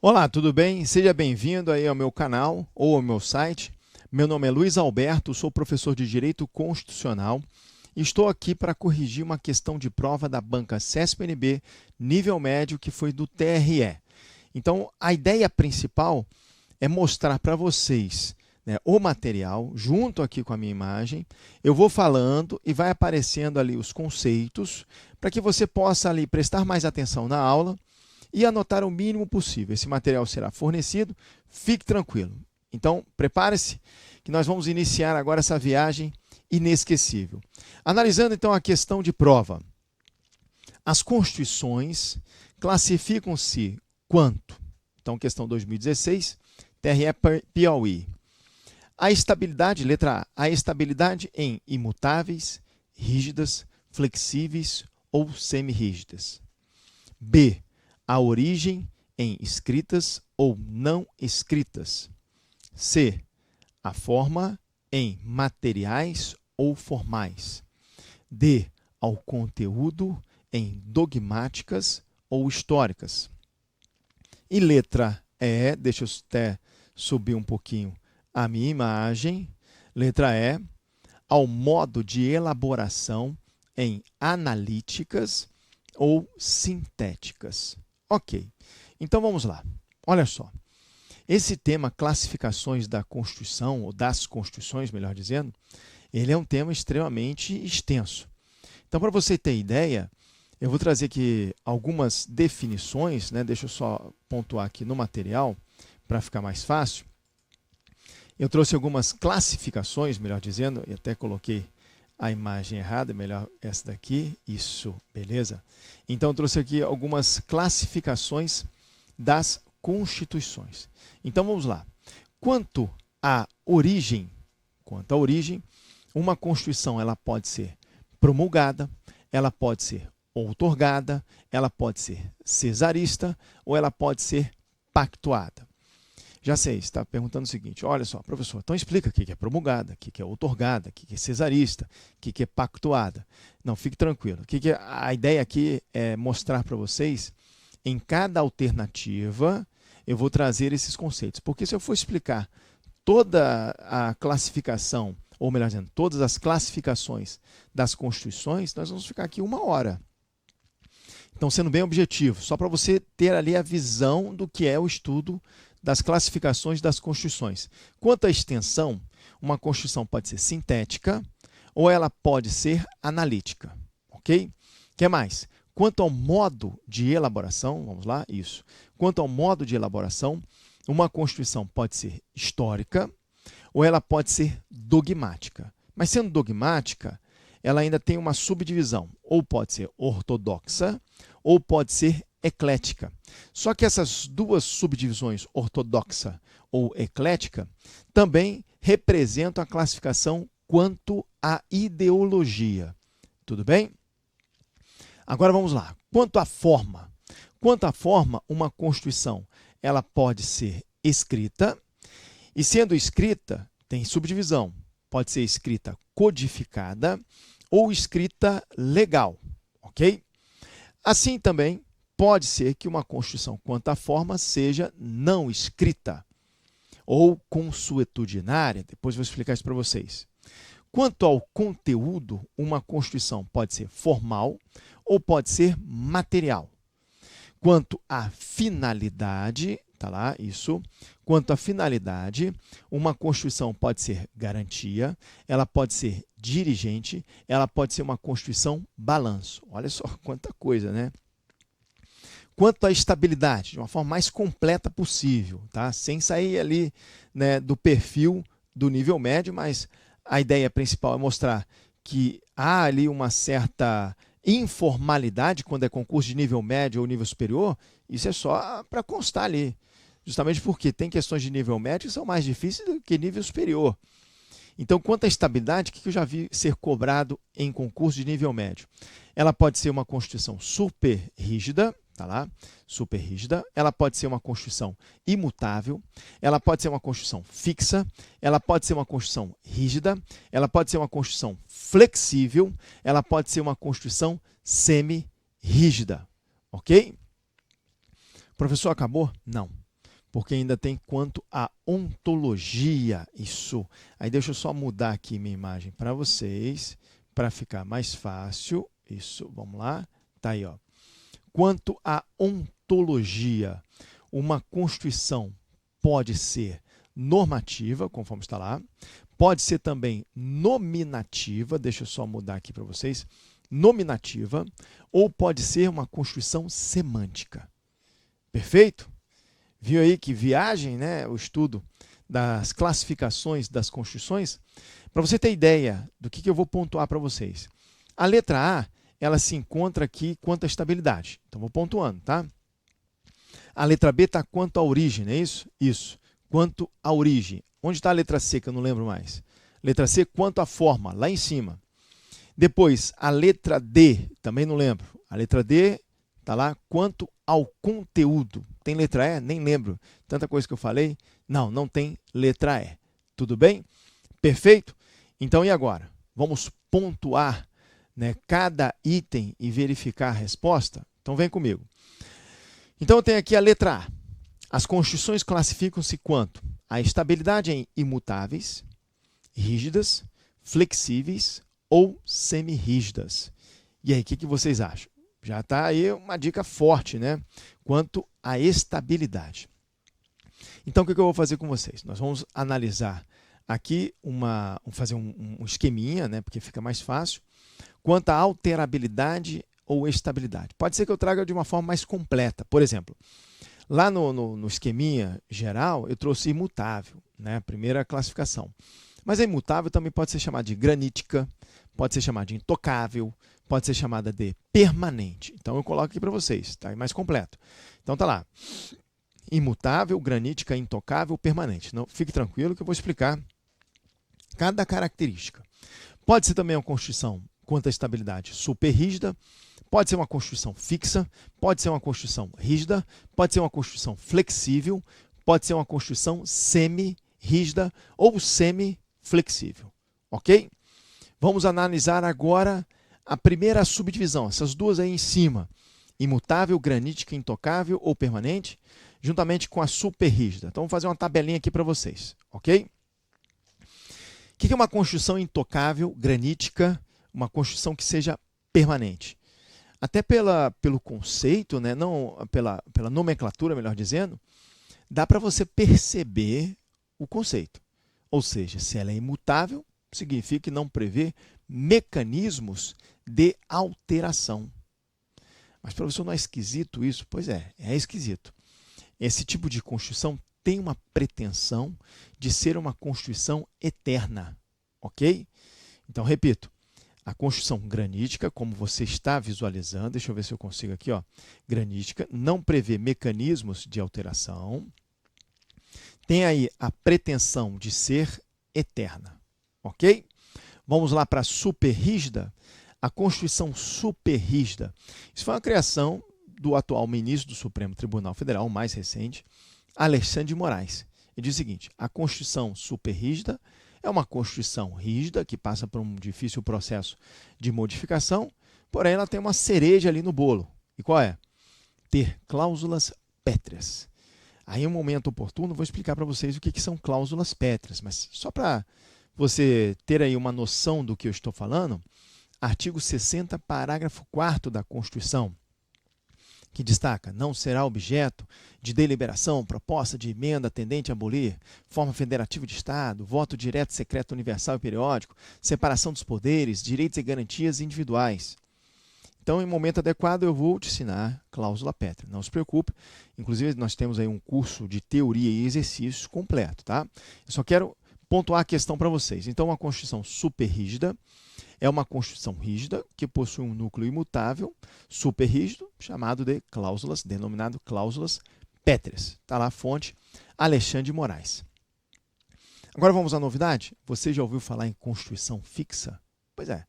Olá, tudo bem? Seja bem-vindo aí ao meu canal ou ao meu site. Meu nome é Luiz Alberto, sou professor de Direito Constitucional e estou aqui para corrigir uma questão de prova da banca CESP-NB, nível médio, que foi do TRE. Então, a ideia principal é mostrar para vocês, né, o material, junto aqui com a minha imagem. Eu vou falando e vai aparecendo ali os conceitos, para que você possa ali prestar mais atenção na aula e anotar o mínimo possível. Esse material será fornecido, fique tranquilo. Então, prepare-se, que nós vamos iniciar agora essa viagem inesquecível. Analisando então a questão de prova. As constituições classificam-se quanto? Então, questão 2016, TRE Piauí. A estabilidade, letra A, a estabilidade em imutáveis, rígidas, flexíveis ou semirrígidas. B, a origem em escritas ou não escritas. C, a forma em materiais ou formais. D, ao conteúdo em dogmáticas ou históricas. E letra E, deixa eu até subir um pouquinho a minha imagem. Letra E, ao modo de elaboração em analíticas ou sintéticas. Ok, então vamos lá. Olha só, esse tema classificações da Constituição, ou das Constituições, melhor dizendo, ele é um tema extremamente extenso. Então, para você ter ideia, eu vou trazer aqui algumas definições, né? Deixa eu só pontuar aqui no material, para ficar mais fácil. Eu trouxe algumas classificações, melhor dizendo, e até coloquei a imagem errada, melhor essa daqui, isso, beleza? Então, eu trouxe aqui algumas classificações das constituições. Então, vamos lá. Quanto à origem, uma constituição ela pode ser promulgada, ela pode ser outorgada, ela pode ser cesarista ou ela pode ser pactuada. Já sei, está perguntando o seguinte, olha só, professor, então explica o que é promulgada, o que é outorgada, o que é cesarista, o que é pactuada. Não, fique tranquilo. A ideia aqui é mostrar para vocês, em cada alternativa, eu vou trazer esses conceitos. Porque se eu for explicar toda a classificação, ou melhor dizendo, todas as classificações das constituições, nós vamos ficar aqui 1 hora. Então, sendo bem objetivo, só para você ter ali a visão do que é o estudo das classificações das constituições. Quanto à extensão, uma constituição pode ser sintética ou ela pode ser analítica, ok? O que mais? Quanto ao modo de elaboração, vamos lá, isso. Quanto ao modo de elaboração, uma constituição pode ser histórica ou ela pode ser dogmática. Mas sendo dogmática, ela ainda tem uma subdivisão, ou pode ser ortodoxa ou pode ser eclética. Só que essas duas subdivisões, ortodoxa ou eclética, também representam a classificação quanto à ideologia. Tudo bem? Agora vamos lá. Quanto à forma. Uma Constituição ela pode ser escrita, e sendo escrita, tem subdivisão. Pode ser escrita codificada ou escrita legal, ok? Assim também, pode ser que uma Constituição, quanto à forma, seja não escrita ou consuetudinária. Depois vou explicar isso para vocês. Quanto ao conteúdo, uma Constituição pode ser formal ou pode ser material. Quanto à finalidade, tá lá, isso. Quanto à finalidade, uma Constituição pode ser garantia, ela pode ser dirigente, ela pode ser uma Constituição balanço. Olha só quanta coisa, né? Quanto à estabilidade, de uma forma mais completa possível, tá? Sem sair ali, né, do perfil do nível médio, mas a ideia principal é mostrar que há ali uma certa informalidade quando é concurso de nível médio ou nível superior. Isso é só para constar ali, justamente porque tem questões de nível médio que são mais difíceis do que nível superior. Então, quanto à estabilidade, o que eu já vi ser cobrado em concurso de nível médio? Ela pode ser uma Constituição super rígida, tá lá, super rígida. Ela pode ser uma Constituição imutável, ela pode ser uma Constituição fixa, ela pode ser uma Constituição rígida, ela pode ser uma Constituição flexível, ela pode ser uma Constituição semi-rígida, ok? Professor, acabou? Não. porque ainda tem quanto à ontologia. Isso. Aí deixa eu só mudar aqui minha imagem para vocês, para ficar mais fácil. Isso, vamos lá. Tá aí, ó. Quanto à ontologia, uma constituição pode ser normativa, conforme está lá, pode ser também nominativa, deixa eu só mudar aqui para vocês, nominativa, ou pode ser uma constituição semântica. Perfeito? Viu aí que viagem, né, o estudo das classificações das constituições? Para você ter ideia do que eu vou pontuar para vocês. A letra A, ela se encontra aqui quanto à estabilidade. Então, vou pontuando, tá? A letra B está quanto à origem, não é isso? Isso, quanto à origem. Onde está a letra C, que eu não lembro mais? Letra C, quanto à forma, lá em cima. Depois, a letra D, também não lembro. A letra D está lá, quanto ao conteúdo. Tem letra E? Nem lembro. Tanta coisa que eu falei. Não, não tem letra E. Tudo bem? Perfeito? Então, e agora? Vamos pontuar, né, cada item e verificar a resposta? Então, vem comigo. Então, eu tenho aqui a letra A. As constituições classificam-se quanto à estabilidade em imutáveis, rígidas, flexíveis ou semirrígidas. E aí, o que vocês acham? Já está aí uma dica forte, né? Quanto à estabilidade. Então, o que eu vou fazer com vocês? Nós vamos analisar aqui, fazer um esqueminha, né? Porque fica mais fácil. Quanto à alterabilidade ou estabilidade. Pode ser que eu traga de uma forma mais completa. Por exemplo, lá no esqueminha geral, eu trouxe imutável, né? Primeira classificação. Mas a imutável também pode ser chamada de granítica, pode ser chamada de intocável, pode ser chamada de permanente. Então, eu coloco aqui para vocês, tá? Mais completo. Então, tá lá. Imutável, granítica, intocável, permanente. Não, fique tranquilo que eu vou explicar cada característica. Pode ser também uma constituição quanto à estabilidade superrígida, pode ser uma constituição fixa, pode ser uma constituição rígida, pode ser uma constituição flexível, pode ser uma constituição semi-rígida ou semi-flexível. Ok? Vamos analisar agora a primeira subdivisão, essas duas aí em cima. Imutável, granítica, intocável ou permanente, juntamente com a superrígida. Então, vamos fazer uma tabelinha aqui para vocês. Ok? O que é uma constituição intocável, granítica, uma constituição que seja permanente? Até pelo conceito, né, não pela nomenclatura, melhor dizendo, dá para você perceber o conceito. Ou seja, se ela é imutável, significa que não prevê mecanismos de alteração. Mas, professor, não é esquisito isso? Pois é esquisito. Esse tipo de constituição tem uma pretensão de ser uma constituição eterna, ok? Então, repito, a constituição granítica, como você está visualizando, deixa eu ver se eu consigo aqui, ó, granítica, não prevê mecanismos de alteração, tem aí a pretensão de ser eterna, ok? Vamos lá para a superrígida. A Constituição superrígida. Isso foi uma criação do atual ministro do Supremo Tribunal Federal, o mais recente, Alexandre de Moraes. Ele diz o seguinte: a Constituição superrígida é uma Constituição rígida que passa por um difícil processo de modificação, porém ela tem uma cereja ali no bolo. E qual é? Ter cláusulas pétreas. Aí, em um momento oportuno, vou explicar para vocês o que são cláusulas pétreas, mas só para você ter aí uma noção do que eu estou falando, artigo 60, parágrafo 4º da Constituição, que destaca: não será objeto de deliberação, proposta de emenda tendente a abolir forma federativa de Estado, voto direto, secreto, universal e periódico, separação dos poderes, direitos e garantias individuais. Então, em momento adequado, eu vou te ensinar cláusula pétrea. Não se preocupe. Inclusive, nós temos aí um curso de teoria e exercícios completo, tá? Eu só quero pontuar a questão para vocês. Então, uma Constituição superrígida é uma Constituição rígida que possui um núcleo imutável, superrígido, chamado de cláusulas, denominado cláusulas pétreas. Está lá a fonte, Alexandre de Moraes. Agora vamos à novidade. Você já ouviu falar em Constituição fixa? Pois é.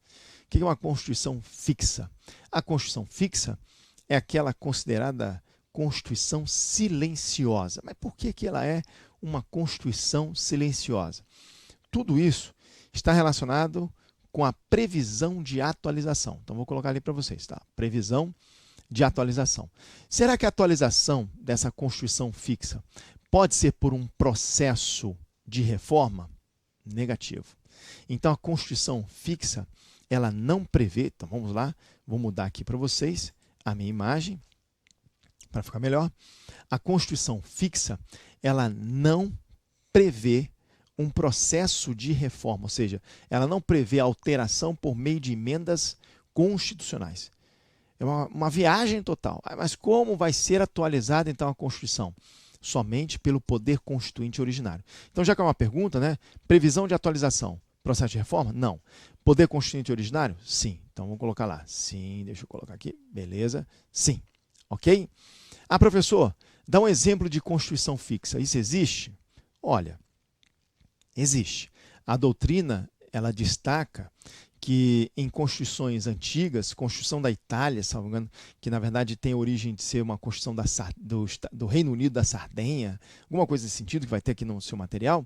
O que é uma Constituição fixa? A Constituição fixa é aquela considerada Constituição silenciosa. Mas por que ela é uma Constituição silenciosa? Tudo isso está relacionado com a previsão de atualização. Então, vou colocar ali para vocês, tá? Previsão de atualização. Será que a atualização dessa Constituição fixa Pode ser por um processo de reforma? Negativo. Então, a Constituição fixa, ela não prevê, então vamos lá, vou mudar aqui para vocês a minha imagem, para ficar melhor. A Constituição fixa, ela não prevê um processo de reforma, ou seja, ela não prevê alteração por meio de emendas constitucionais. É uma viagem total. Mas como vai ser atualizada então a Constituição? Somente pelo poder constituinte originário. Então, já que é uma pergunta, né? Previsão de atualização, processo de reforma? Não. Poder constituinte originário? Sim. Então, vamos colocar lá. Sim, deixa eu colocar aqui. Beleza. Sim. Ok? Ah, professor, dá um exemplo de Constituição fixa. Isso existe? Olha, existe. A doutrina, ela destaca que em constituições antigas, Constituição da Itália, se não me engano, que na verdade tem origem de ser uma Constituição do Reino Unido da Sardenha, alguma coisa nesse sentido que vai ter aqui no seu material,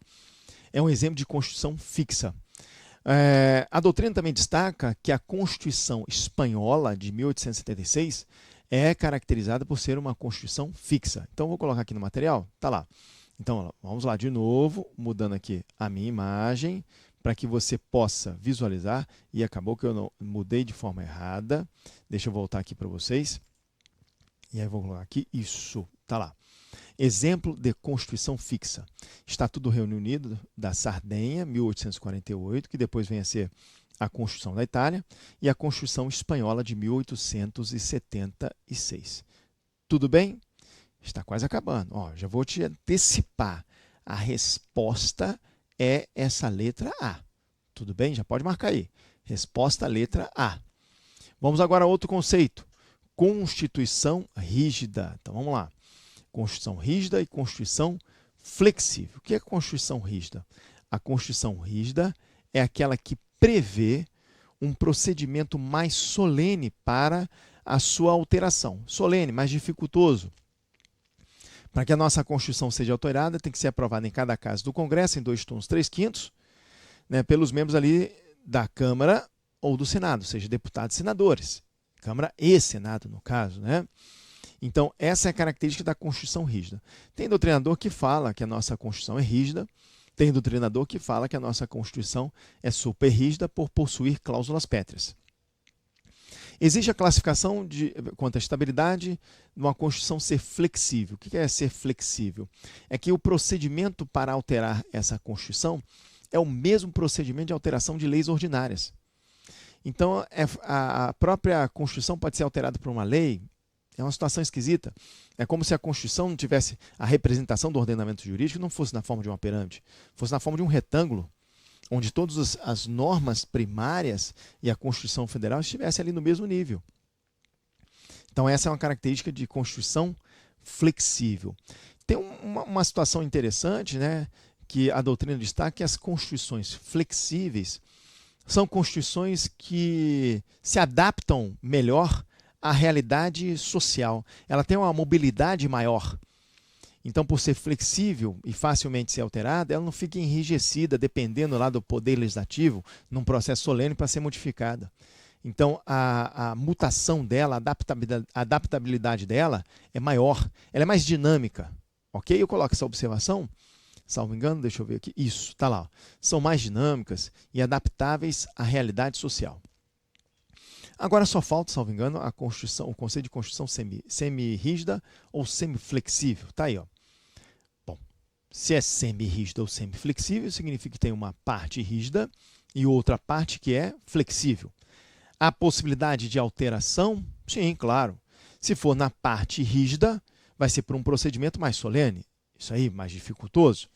é um exemplo de Constituição fixa. A doutrina também destaca que a Constituição Espanhola de 1876 é caracterizada por ser uma Constituição fixa. Então, vou colocar aqui no material, tá lá. Então, vamos lá de novo, mudando aqui a minha imagem, para que você possa visualizar, e acabou que eu não mudei de forma errada. Deixa eu voltar aqui para vocês. E aí vou colocar aqui, isso, tá lá. Exemplo de Constituição fixa. Estatuto do Reino Unido da Sardenha, 1848, que depois vem a ser a Constituição da Itália, e a Constituição Espanhola de 1876. Tudo bem? Está quase acabando. Ó, já vou te antecipar. A resposta é essa letra A. Tudo bem? Já pode marcar aí. Resposta letra A. Vamos agora a outro conceito. Constituição rígida. Então vamos lá. Constituição rígida e Constituição flexível. O que é Constituição rígida? A Constituição rígida é aquela que prevê um procedimento mais solene para a sua alteração. Solene, mais dificultoso. Para que a nossa Constituição seja alterada, tem que ser aprovada em cada caso do Congresso, em 2 turnos, 3/5, né, pelos membros ali da Câmara ou do Senado, ou seja, deputados e senadores. Câmara e Senado, no caso, né? Então, essa é a característica da Constituição rígida. Tem doutrinador que fala que a nossa Constituição é rígida, tem doutrinador que fala que a nossa Constituição é super rígida por possuir cláusulas pétreas. Existe a classificação quanto à estabilidade de uma Constituição ser flexível. O que é ser flexível? É que o procedimento para alterar essa Constituição é o mesmo procedimento de alteração de leis ordinárias. Então, a própria Constituição pode ser alterada por uma lei. É uma situação esquisita. É como se a Constituição não tivesse a representação do ordenamento jurídico, não fosse na forma de uma pirâmide, fosse na forma de um retângulo, onde todas as normas primárias e a Constituição Federal estivessem ali no mesmo nível. Então, essa é uma característica de Constituição flexível. Tem uma situação interessante, né, que a doutrina destaca, que as constituições flexíveis são constituições que se adaptam melhor à realidade social. Ela tem uma mobilidade maior. Então, por ser flexível e facilmente ser alterada, ela não fica enrijecida, dependendo lá do poder legislativo, num processo solene para ser modificada. Então, a mutação dela, a adaptabilidade dela é maior, ela é mais dinâmica. Ok? Eu coloco essa observação, salvo engano, deixa eu ver aqui. Isso, está lá. São mais dinâmicas e adaptáveis à realidade social. Agora só falta, salvo engano, o conceito de Constituição semi-rígida ou semi-flexível. Está aí, ó. Bom, se é semi-rígida ou semi-flexível, significa que tem uma parte rígida e outra parte que é flexível. Há possibilidade de alteração? Sim, claro. Se for na parte rígida, vai ser por um procedimento mais solene. Isso aí, mais dificultoso.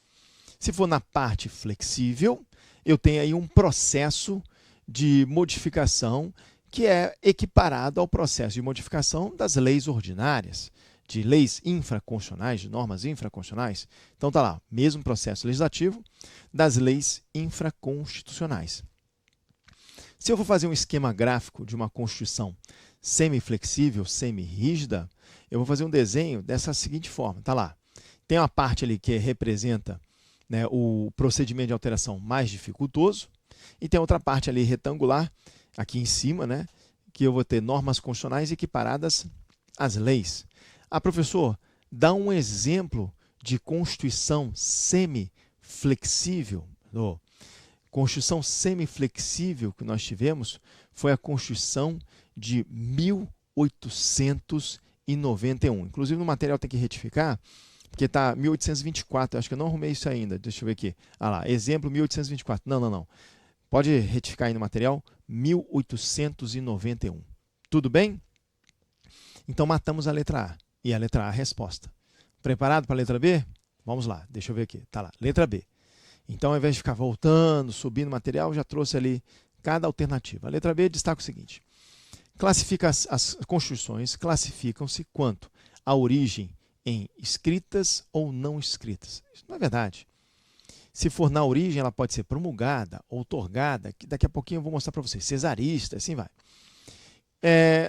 Se for na parte flexível, eu tenho aí um processo de modificação que é equiparado ao processo de modificação das leis ordinárias, de leis infraconstitucionais, de normas infraconstitucionais. Então está lá, mesmo processo legislativo das leis infraconstitucionais. Se eu for fazer um esquema gráfico de uma Constituição semi-flexível, semi-rígida, eu vou fazer um desenho dessa seguinte forma. Está lá, tem uma parte ali que representa, né, o procedimento de alteração mais dificultoso, e tem outra parte ali retangular, aqui em cima, né, que eu vou ter normas constitucionais equiparadas às leis. Ah, professor, dá um exemplo de Constituição semiflexível, Constituição semiflexível que nós tivemos foi a Constituição de 1891. Inclusive no material tem que retificar, porque está 1824, acho que eu não arrumei isso ainda, deixa eu ver aqui. Ah lá, exemplo 1824, não. Pode retificar aí no material, 1891. Tudo bem? Então matamos a letra A, e a letra A é a resposta. Preparado para a letra B? Vamos lá, deixa eu ver aqui, tá lá, letra B. Então, ao invés de ficar voltando, subindo o material, já trouxe ali cada alternativa. A letra B destaca o seguinte: as constituições classificam-se quanto à origem em escritas ou não escritas. Isso não é verdade. Se for na origem, ela pode ser promulgada, outorgada, que daqui a pouquinho eu vou mostrar para vocês, cesarista, assim vai.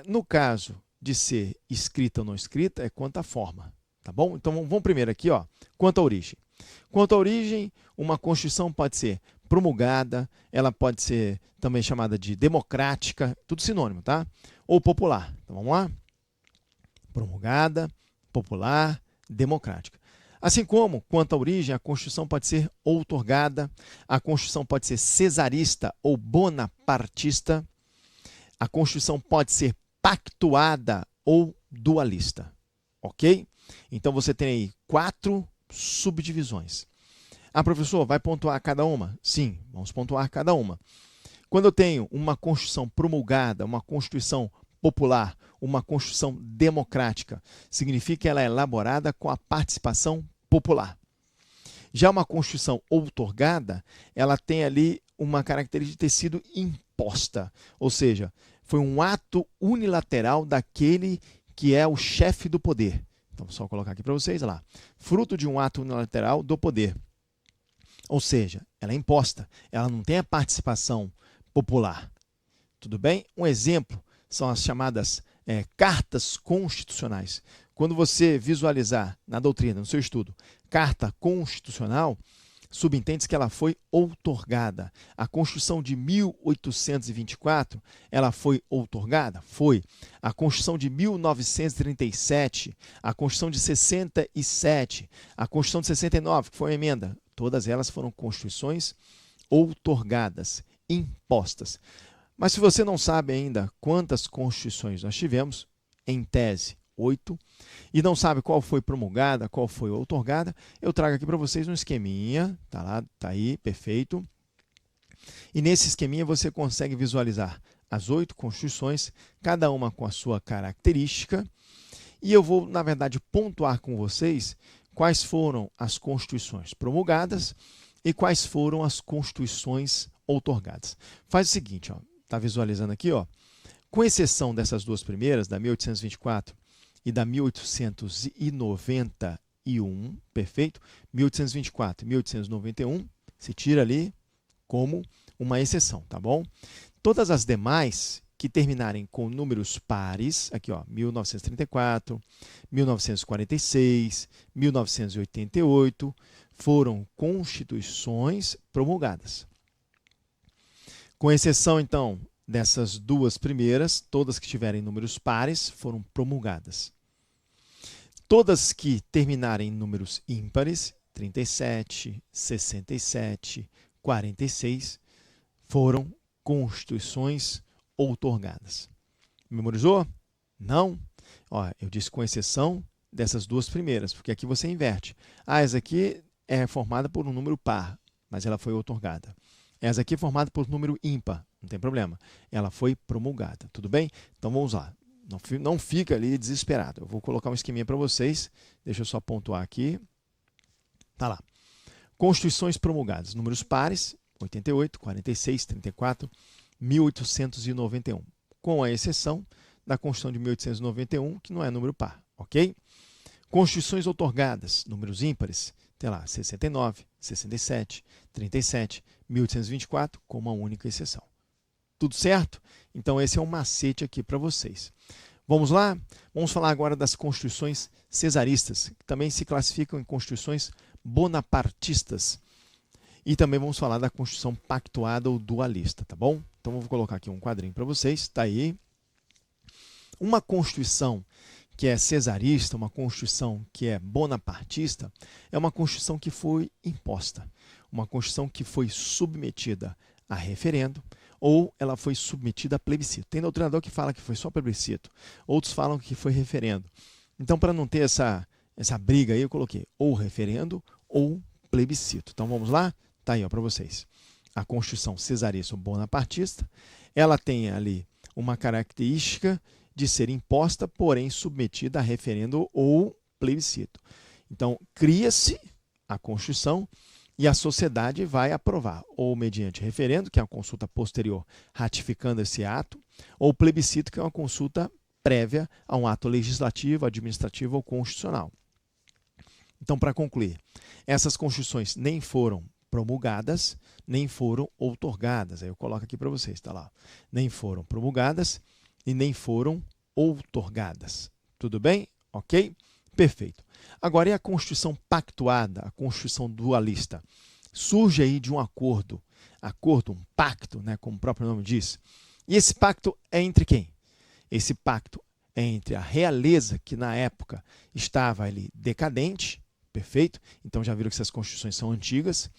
No caso de ser escrita ou não escrita, é quanto à forma, tá bom? Então, vamos primeiro aqui, ó, quanto à origem. Quanto à origem, uma Constituição pode ser promulgada, ela pode ser também chamada de democrática, tudo sinônimo, tá? Ou popular. Então vamos lá? Promulgada, popular, democrática. Assim como, quanto à origem, a Constituição pode ser outorgada, a Constituição pode ser cesarista ou bonapartista, a Constituição pode ser pactuada ou dualista, ok? Então você tem aí 4 subdivisões. Ah, professor, vai pontuar cada uma? Sim, vamos pontuar cada uma. Quando eu tenho uma Constituição promulgada, uma Constituição popular, uma Constituição democrática, significa que ela é elaborada com a participação popular. Já uma Constituição outorgada, ela tem ali uma característica de ter sido imposta, ou seja, foi um ato unilateral daquele que é o chefe do poder. Então, só colocar aqui para vocês, olha lá. Fruto de um ato unilateral do poder. Ou seja, ela é imposta, ela não tem a participação popular. Tudo bem? Um exemplo são as chamadas cartas constitucionais. Quando você visualizar na doutrina, no seu estudo, carta constitucional, subentende-se que ela foi outorgada. A Constituição de 1824, ela foi outorgada? Foi. A Constituição de 1937, a Constituição de 67, a Constituição de 69, que foi uma emenda, todas elas foram constituições outorgadas, impostas. Mas se você não sabe ainda quantas constituições nós tivemos, em tese, 8, e não sabe qual foi promulgada, qual foi outorgada, eu trago aqui para vocês um esqueminha, tá lá, tá aí, perfeito. E nesse esqueminha você consegue visualizar as 8 constituições, cada uma com a sua característica, e eu vou, na verdade, pontuar com vocês quais foram as constituições promulgadas e quais foram as constituições outorgadas. Faz o seguinte, ó, tá visualizando aqui, ó, com exceção dessas duas primeiras, da 1824 e da 1891, perfeito? 1824 e 1891, se tira ali como uma exceção, tá bom? Todas as demais que terminarem com números pares, aqui ó, 1934, 1946, 1988, foram constituições promulgadas. Com exceção, então, dessas duas primeiras, todas que tiverem números pares foram promulgadas. Todas que terminarem em números ímpares, 37, 67, 46, foram constituições outorgadas. Memorizou? Não? Ó, eu disse com exceção dessas duas primeiras, porque aqui você inverte. Ah, essa aqui é formada por um número par, mas ela foi outorgada. Essa aqui é formada por número ímpar, não tem problema. Ela foi promulgada, tudo bem? Então vamos lá. Não fica ali desesperado. Eu vou colocar um esqueminha para vocês. Deixa eu só pontuar aqui. Tá lá. Constituições promulgadas. Números pares, 88, 46, 34, 1891. Com a exceção da Constituição de 1891, que não é número par, ok? Constituições outorgadas, números ímpares, tem lá 69, 67, 37, 1824, com uma única exceção. Tudo certo? Então esse é um macete aqui para vocês. Vamos lá? Vamos falar agora das constituições cesaristas, que também se classificam em constituições bonapartistas. E também vamos falar da Constituição pactuada ou dualista, tá bom? Então vou colocar aqui um quadrinho para vocês, tá aí. Uma Constituição que é cesarista, uma Constituição que é bonapartista, é uma Constituição que foi imposta, uma Constituição que foi submetida a referendo ou ela foi submetida a plebiscito. Tem doutrinador que fala que foi só plebiscito, outros falam que foi referendo. Então, para não ter essa briga aí, eu coloquei ou referendo ou plebiscito. Então, vamos lá? Está aí para vocês. A Constituição cesarista ou bonapartista, ela tem ali uma característica de ser imposta, porém submetida a referendo ou plebiscito. Então, cria-se a Constituição e a sociedade vai aprovar, ou mediante referendo, que é uma consulta posterior ratificando esse ato, ou plebiscito, que é uma consulta prévia a um ato legislativo, administrativo ou constitucional. Então, para concluir, essas constituições nem foram promulgadas, nem foram outorgadas. Aí eu coloco aqui para vocês, está lá. Nem foram promulgadas e nem foram outorgadas. Tudo bem? Ok? Perfeito. Agora, e a Constituição pactuada, a Constituição dualista? Surge aí de um acordo, um pacto, né, como o próprio nome diz. E esse pacto é entre quem? Esse pacto é entre a realeza, que na época estava ali decadente, perfeito? Então já viram que essas constituições são antigas.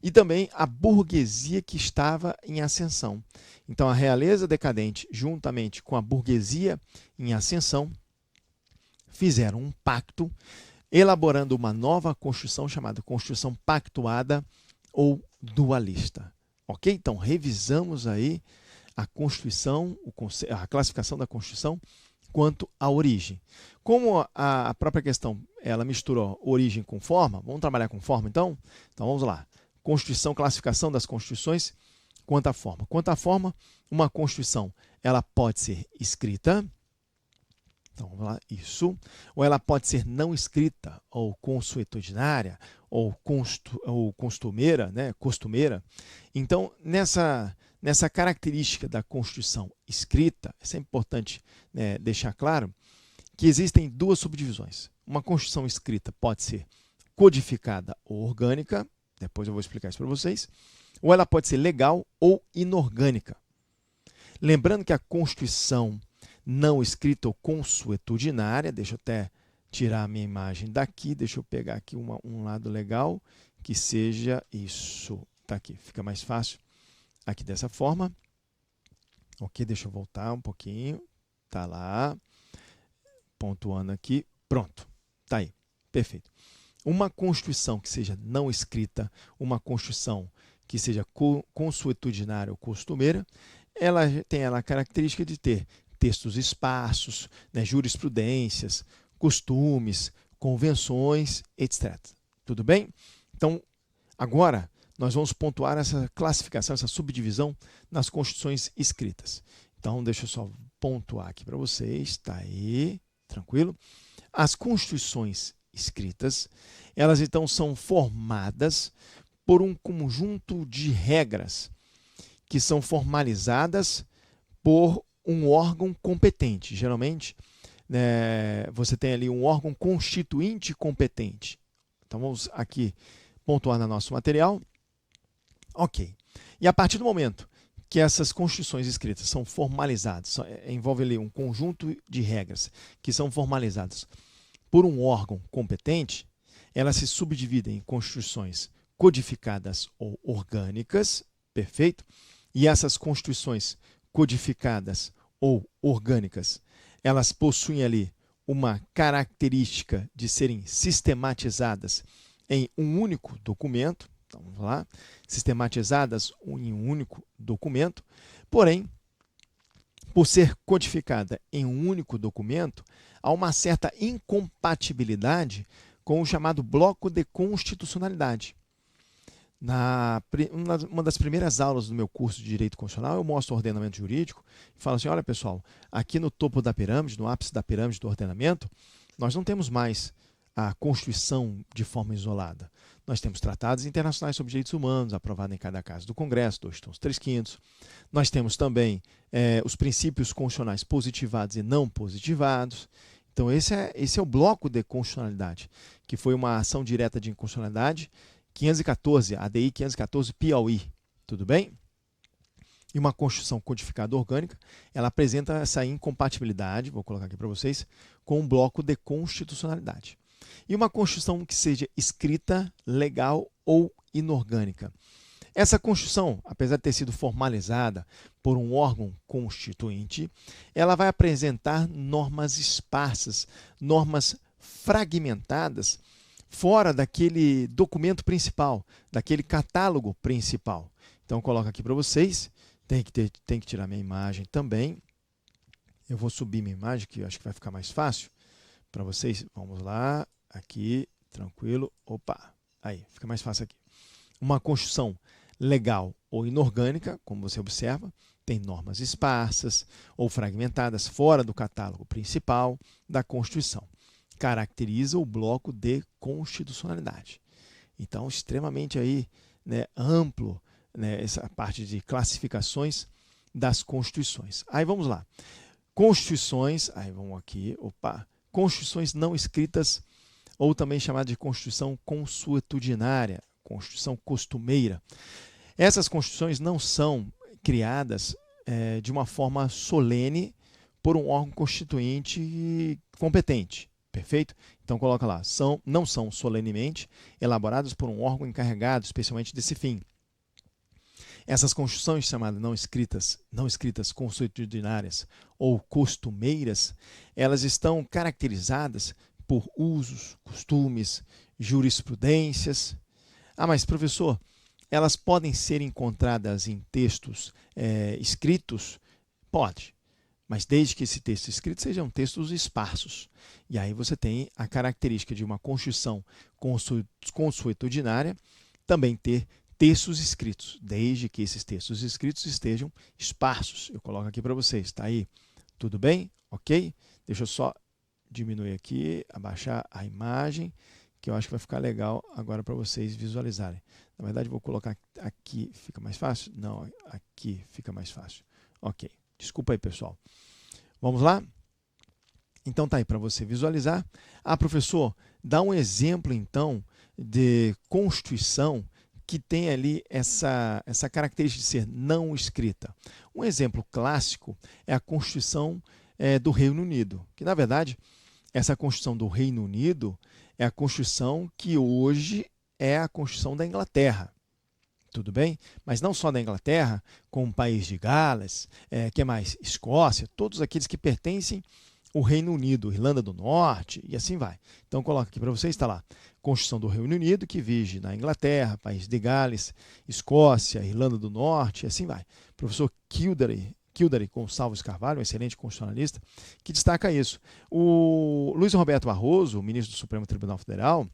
E também a burguesia que estava em ascensão. Então a realeza decadente, juntamente com a burguesia em ascensão, fizeram um pacto, elaborando uma nova Constituição chamada Constituição Pactuada ou Dualista. Ok? Então revisamos aí a Constituição, a classificação da Constituição quanto à origem. Como a própria questão ela misturou origem com forma, vamos trabalhar com forma então? Então vamos lá. Constituição, classificação das constituições quanto à forma. Quanto à forma, uma Constituição ela pode ser escrita, então vamos lá, isso, ou ela pode ser não escrita, ou consuetudinária, ou costumeira, né? Costumeira. Então, nessa característica da Constituição escrita, é sempre importante, né, deixar claro que existem duas subdivisões. Uma Constituição escrita pode ser codificada ou orgânica, depois eu vou explicar isso para vocês, ou ela pode ser legal ou inorgânica. Lembrando que a Constituição não escrita ou consuetudinária, deixa eu até tirar a minha imagem daqui, deixa eu pegar aqui um lado legal, que seja isso, está aqui, fica mais fácil aqui dessa forma. Ok, deixa eu voltar um pouquinho, tá lá, pontuando aqui, pronto, tá aí, perfeito. Uma Constituição que seja não escrita, uma Constituição que seja consuetudinária ou costumeira, ela tem a característica de ter textos esparsos, né, jurisprudências, costumes, convenções, etc. Tudo bem? Então, agora nós vamos pontuar essa classificação, essa subdivisão nas constituições escritas. Então, deixa eu só pontuar aqui para vocês, tá aí, tranquilo? As constituições escritas, elas então são formadas por um conjunto de regras que são formalizadas por um órgão competente. Geralmente, né, você tem ali um órgão constituinte competente. Então, vamos aqui pontuar no nosso material. Ok. E a partir do momento que essas constituições escritas são formalizadas, envolve ali um conjunto de regras que são formalizadas por um órgão competente, elas se subdividem em constituições codificadas ou orgânicas, perfeito? E essas constituições codificadas ou orgânicas, elas possuem ali uma característica de serem sistematizadas em um único documento, então vamos lá, sistematizadas em um único documento, porém, por ser codificada em um único documento, há uma certa incompatibilidade com o chamado bloco de constitucionalidade. Uma das primeiras aulas do meu curso de Direito Constitucional, eu mostro o ordenamento jurídico e falo assim, olha pessoal, aqui no topo da pirâmide, no ápice da pirâmide do ordenamento, nós não temos mais a Constituição de forma isolada. Nós temos tratados internacionais sobre direitos humanos, aprovados em cada caso do Congresso, 2/3. Nós temos também os princípios constitucionais positivados e não positivados. Então esse é o bloco de constitucionalidade, que foi uma ação direta de inconstitucionalidade 514, ADI 514 Piauí, tudo bem? E uma Constituição codificada orgânica, ela apresenta essa incompatibilidade, vou colocar aqui para vocês, com um bloco de constitucionalidade. E uma Constituição que seja escrita, legal ou inorgânica. Essa Constituição, apesar de ter sido formalizada por um órgão constituinte, ela vai apresentar normas esparsas, normas fragmentadas, fora daquele documento principal, daquele catálogo principal. Então, eu coloco aqui para vocês, tem que tirar minha imagem também. Eu vou subir minha imagem, que eu acho que vai ficar mais fácil para vocês. Vamos lá, aqui, tranquilo. Opa, aí, fica mais fácil aqui. Uma Constituição legal ou inorgânica, como você observa, tem normas esparsas ou fragmentadas fora do catálogo principal da Constituição. Caracteriza o bloco de constitucionalidade. Então, extremamente aí, né, amplo, né, essa parte de classificações das constituições. Aí vamos lá. Constituições, aí vamos aqui, constituições não escritas, ou também chamada de Constituição consuetudinária, Constituição costumeira. Essas constituições não são criadas de uma forma solene por um órgão constituinte competente. Perfeito? Então coloca lá, não são solenemente elaboradas por um órgão encarregado especialmente desse fim. Essas constituições chamadas não escritas consuetudinárias ou costumeiras, elas estão caracterizadas por usos, costumes, jurisprudências. Ah, mas professor, elas podem ser encontradas em textos escritos? Pode, mas desde que esse texto escrito sejam textos esparsos. E aí você tem a característica de uma Constituição consuetudinária também ter textos escritos, desde que esses textos escritos estejam esparsos. Eu coloco aqui para vocês, está aí? Tudo bem? Ok? Deixa eu só diminuir aqui, abaixar a imagem, que eu acho que vai ficar legal agora para vocês visualizarem. Na verdade, vou colocar aqui, fica mais fácil? Não, aqui fica mais fácil. Ok, desculpa aí, pessoal. Vamos lá? Então tá aí para você visualizar. Ah, professor, dá um exemplo então de Constituição que tem ali essa característica de ser não escrita. Um exemplo clássico é a Constituição do Reino Unido, que na verdade essa Constituição do Reino Unido é a Constituição que hoje é a Constituição da Inglaterra. Tudo bem? Mas não só da Inglaterra, como o país de Gales, que é mais Escócia, todos aqueles que pertencem ao Reino Unido, Irlanda do Norte e assim vai. Então coloca aqui para vocês, está lá, Constituição do Reino Unido, que vige na Inglaterra, país de Gales, Escócia, Irlanda do Norte e assim vai. Professor Kildare Gonçalves Carvalho, um excelente constitucionalista, que destaca isso. O Luiz Roberto Barroso, ministro do Supremo Tribunal Federal,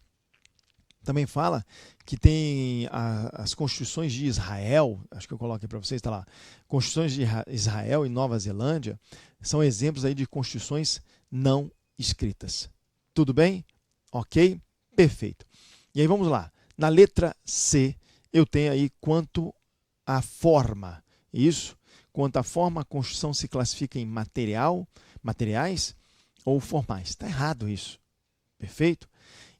também fala que tem as constituições de Israel, acho que eu coloquei para vocês, está lá, constituições de Israel e Nova Zelândia, são exemplos aí de constituições não escritas. Tudo bem? Ok? Perfeito. E aí vamos lá. Na letra C, eu tenho aí quanto à forma. Isso? Quanto à forma, a Constituição se classifica em materiais ou formais. Está errado isso. Perfeito?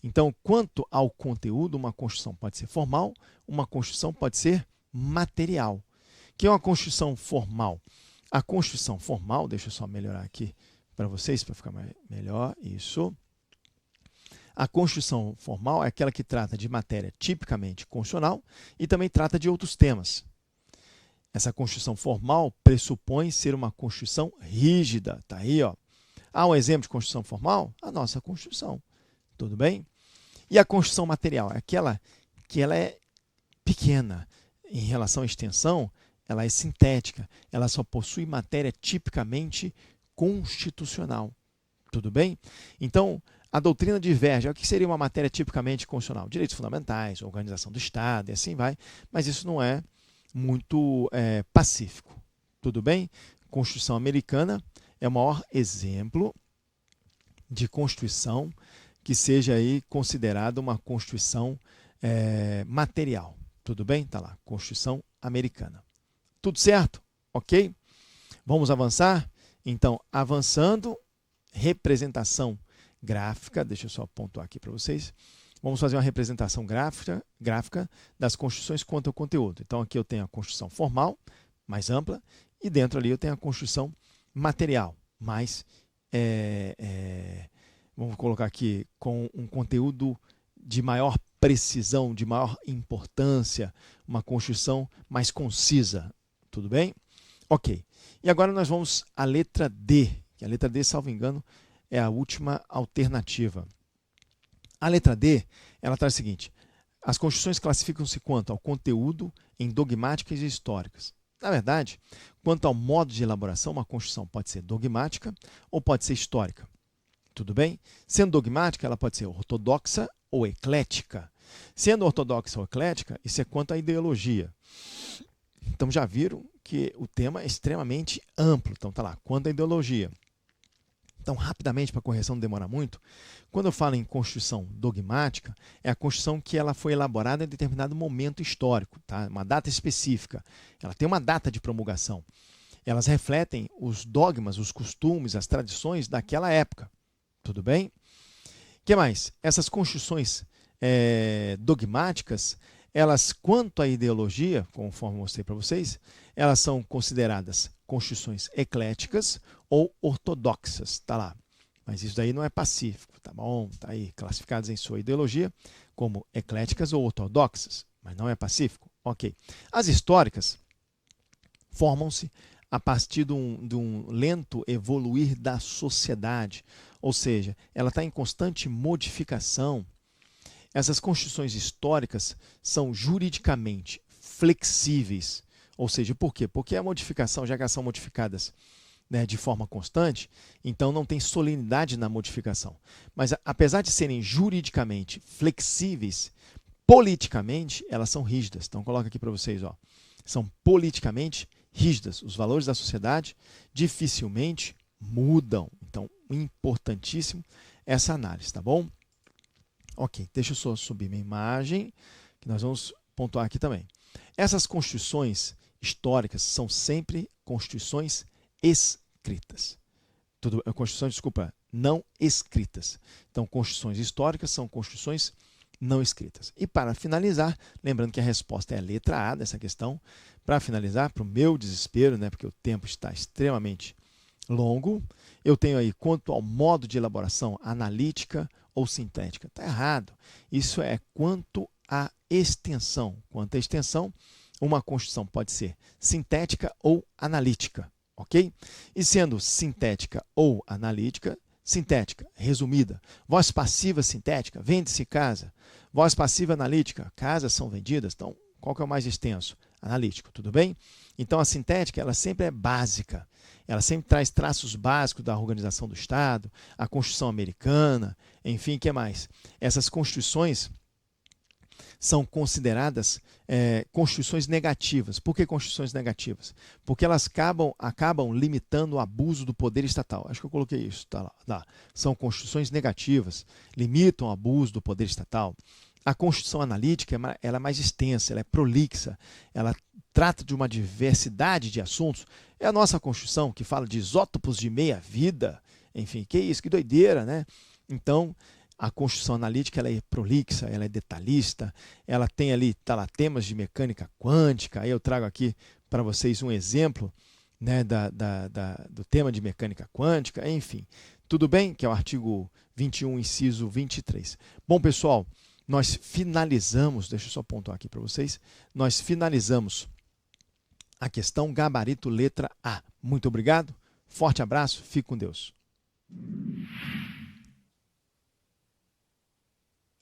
Então, quanto ao conteúdo, uma Constituição pode ser formal, uma Constituição pode ser material. O que é uma Constituição formal? A Constituição formal, deixa eu só melhorar aqui para vocês, para ficar melhor, isso. A Constituição formal é aquela que trata de matéria tipicamente constitucional e também trata de outros temas. Essa Constituição formal pressupõe ser uma Constituição rígida. Está aí, ó. Há um exemplo de Constituição formal? A nossa Constituição. Tudo bem? E a Constituição material é aquela que ela é pequena. Em relação à extensão, ela é sintética. Ela só possui matéria tipicamente constitucional. Tudo bem? Então, a doutrina diverge. O que seria uma matéria tipicamente constitucional? Direitos fundamentais, organização do Estado e assim vai. Mas isso não é muito pacífico. Tudo bem? Constituição americana é o maior exemplo de Constituição que seja aí considerada uma Constituição material. Tudo bem? Está lá, Constituição americana. Tudo certo? Ok? Vamos avançar? Então, avançando, representação gráfica, deixa eu só pontuar aqui para vocês. Vamos fazer uma representação gráfica das constituições quanto ao conteúdo. Então, aqui eu tenho a Constituição formal, mais ampla, e dentro ali eu tenho a Constituição material, mais, vamos colocar aqui, com um conteúdo de maior precisão, de maior importância, uma Constituição mais concisa. Tudo bem? Ok. E agora nós vamos à letra D, que a letra D, salvo engano, é a última alternativa. A letra D, ela traz o seguinte: as constituições classificam-se quanto ao conteúdo em dogmáticas e históricas. Na verdade, quanto ao modo de elaboração, uma constituição pode ser dogmática ou pode ser histórica. Tudo bem? Sendo dogmática, ela pode ser ortodoxa ou eclética. Sendo ortodoxa ou eclética, isso é quanto à ideologia. Então já viram que o tema é extremamente amplo. Então tá lá, quanto à ideologia. Então, rapidamente, para a correção não demorar muito, quando eu falo em Constituição dogmática, é a Constituição que ela foi elaborada em determinado momento histórico, tá? Uma data específica. Ela tem uma data de promulgação. Elas refletem os dogmas, os costumes, as tradições daquela época. Tudo bem? O que mais? Essas Constituições dogmáticas, elas, quanto à ideologia, conforme eu mostrei para vocês, elas são consideradas constituições ecléticas ou ortodoxas, tá lá. Mas isso daí não é pacífico, tá bom? Tá aí, classificadas em sua ideologia como ecléticas ou ortodoxas, mas não é pacífico. Ok. As históricas formam-se a partir de um lento evoluir da sociedade, ou seja, ela está em constante modificação. Essas constituições históricas são juridicamente flexíveis, ou seja, por quê? Porque a modificação, já que elas são modificadas, né, de forma constante, então não tem solenidade na modificação. Mas apesar de serem juridicamente flexíveis, politicamente elas são rígidas. Então coloca aqui para vocês, ó, são politicamente rígidas. Os valores da sociedade dificilmente mudam. Então, importantíssimo essa análise, tá bom? Ok, deixa eu só subir minha imagem, que nós vamos pontuar aqui também. Essas constituições históricas são sempre constituições escritas. Constituições, desculpa, não escritas. Então, constituições históricas são constituições não escritas. E para finalizar, lembrando que a resposta é a letra A dessa questão, para finalizar, para o meu desespero, né, porque o tempo está extremamente longo, eu tenho aí quanto ao modo de elaboração analítica ou sintética. Está errado. Isso é quanto à extensão. Quanto à extensão, uma constituição pode ser sintética ou analítica, ok? E sendo sintética ou analítica, sintética, resumida. Voz passiva sintética, vende-se casa. Voz passiva analítica, casas são vendidas. Então, qual que é o mais extenso? Analítico, tudo bem? Então, a sintética, ela sempre é básica. Ela sempre traz traços básicos da organização do Estado, a Constituição Americana, enfim, o que mais? Essas constituições são consideradas constituições negativas. Por que constituições negativas? Porque elas acabam limitando o abuso do poder estatal. Acho que eu coloquei isso. Tá lá. São constituições negativas, limitam o abuso do poder estatal. A Constituição Analítica ela é mais extensa, ela é prolixa, ela trata de uma diversidade de assuntos. É a nossa Constituição que fala de isótopos de meia-vida. Enfim, que isso, que doideira, né? Então, a Constituição Analítica ela é prolixa, ela é detalhista, ela tem ali temas de mecânica quântica. Aí eu trago aqui para vocês um exemplo, né, do tema de mecânica quântica, enfim. Tudo bem? Que é o artigo 21, inciso 23. Bom, pessoal, nós finalizamos, deixa eu só pontuar aqui para vocês, nós finalizamos a questão gabarito letra A. Muito obrigado, forte abraço, fique com Deus.